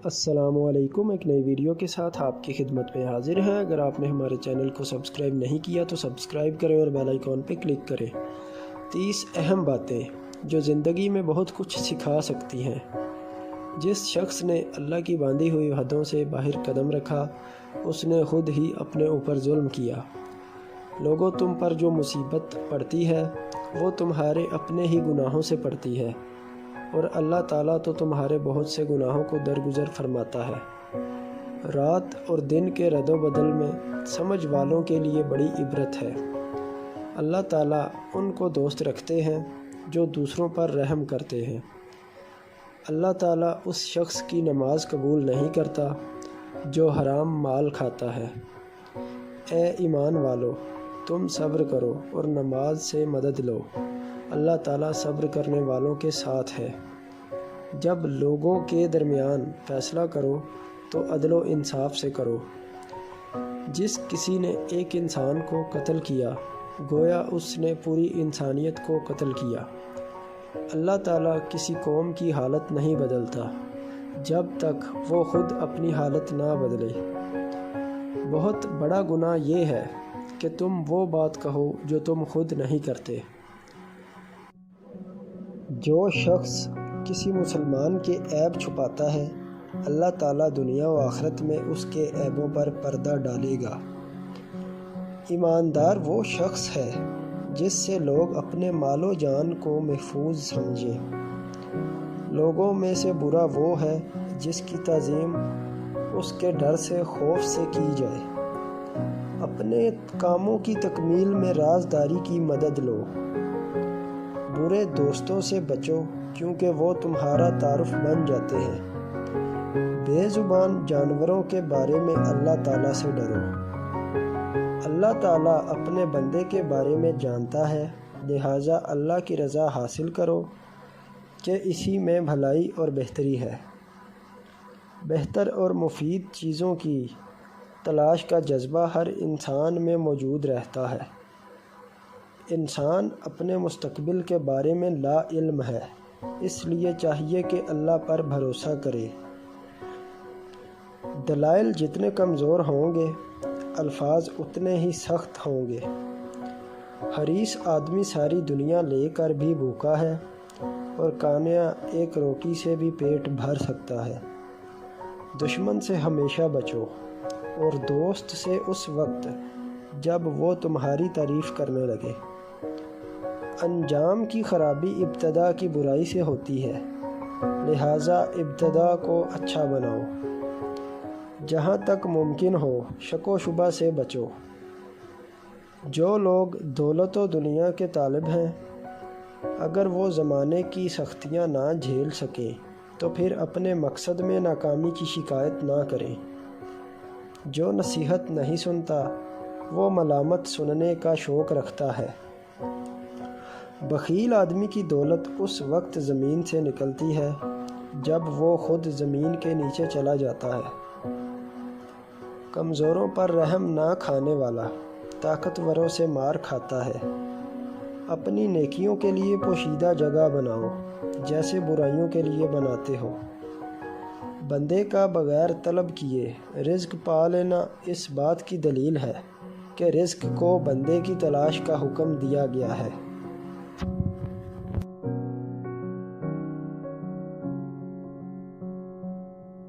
السلام علیکم، ایک نئی ویڈیو کے ساتھ آپ کی خدمت میں حاضر ہیں۔ اگر آپ نے ہمارے چینل کو سبسکرائب نہیں کیا تو سبسکرائب کریں اور بیل آئیکن پہ کلک کریں۔ 30 اہم باتیں جو زندگی میں بہت کچھ سکھا سکتی ہیں۔ جس شخص نے اللہ کی باندھی ہوئی حدوں سے باہر قدم رکھا، اس نے خود ہی اپنے اوپر ظلم کیا۔ لوگوں، تم پر جو مصیبت پڑتی ہے وہ تمہارے اپنے ہی گناہوں سے پڑتی ہے، اور اللہ تعالیٰ تو تمہارے بہت سے گناہوں کو درگزر فرماتا ہے۔ رات اور دن کے رد و بدل میں سمجھ والوں کے لیے بڑی عبرت ہے۔ اللہ تعالیٰ ان کو دوست رکھتے ہیں جو دوسروں پر رحم کرتے ہیں۔ اللہ تعالیٰ اس شخص کی نماز قبول نہیں کرتا جو حرام مال کھاتا ہے۔ اے ایمان والو، تم صبر کرو اور نماز سے مدد لو۔ اللہ تعالیٰ صبر کرنے والوں کے ساتھ ہے۔ جب لوگوں کے درمیان فیصلہ کرو تو عدل و انصاف سے کرو۔ جس کسی نے ایک انسان کو قتل کیا، گویا اس نے پوری انسانیت کو قتل کیا۔ اللہ تعالیٰ کسی قوم کی حالت نہیں بدلتا جب تک وہ خود اپنی حالت نہ بدلے۔ بہت بڑا گناہ یہ ہے کہ تم وہ بات کہو جو تم خود نہیں کرتے۔ جو شخص کسی مسلمان کے عیب چھپاتا ہے، اللہ تعالیٰ دنیا و آخرت میں اس کے عیبوں پر پردہ ڈالے گا۔ ایماندار وہ شخص ہے جس سے لوگ اپنے مال و جان کو محفوظ سمجھیں۔ لوگوں میں سے برا وہ ہے جس کی تعظیم اس کے ڈر سے، خوف سے کی جائے۔ اپنے کاموں کی تکمیل میں رازداری کی مدد لو۔ برے دوستوں سے بچو کیونکہ وہ تمہارا تعارف بن جاتے ہیں۔ بے زبان جانوروں کے بارے میں اللہ تعالیٰ سے ڈرو۔ اللہ تعالیٰ اپنے بندے کے بارے میں جانتا ہے، لہٰذا اللہ کی رضا حاصل کرو کہ اسی میں بھلائی اور بہتری ہے۔ بہتر اور مفید چیزوں کی تلاش کا جذبہ ہر انسان میں موجود رہتا ہے۔ انسان اپنے مستقبل کے بارے میں لا علم ہے، اس لیے چاہیے کہ اللہ پر بھروسہ کرے۔ دلائل جتنے کمزور ہوں گے، الفاظ اتنے ہی سخت ہوں گے۔ حریص آدمی ساری دنیا لے کر بھی بھوکا ہے، اور کانیا ایک روٹی سے بھی پیٹ بھر سکتا ہے۔ دشمن سے ہمیشہ بچو، اور دوست سے اس وقت جب وہ تمہاری تعریف کرنے لگے۔ انجام کی خرابی ابتدا کی برائی سے ہوتی ہے، لہٰذا ابتدا کو اچھا بناؤ۔ جہاں تک ممکن ہو شک و شبہ سے بچو۔ جو لوگ دولت و دنیا کے طالب ہیں، اگر وہ زمانے کی سختیاں نہ جھیل سکیں تو پھر اپنے مقصد میں ناکامی کی شکایت نہ کریں۔ جو نصیحت نہیں سنتا، وہ ملامت سننے کا شوق رکھتا ہے۔ بخیل آدمی کی دولت اس وقت زمین سے نکلتی ہے جب وہ خود زمین کے نیچے چلا جاتا ہے۔ کمزوروں پر رحم نہ کھانے والا طاقتوروں سے مار کھاتا ہے۔ اپنی نیکیوں کے لیے پوشیدہ جگہ بناؤ جیسے برائیوں کے لیے بناتے ہو۔ بندے کا بغیر طلب کیے رزق پا لینا اس بات کی دلیل ہے کہ رزق کو بندے کی تلاش کا حکم دیا گیا ہے۔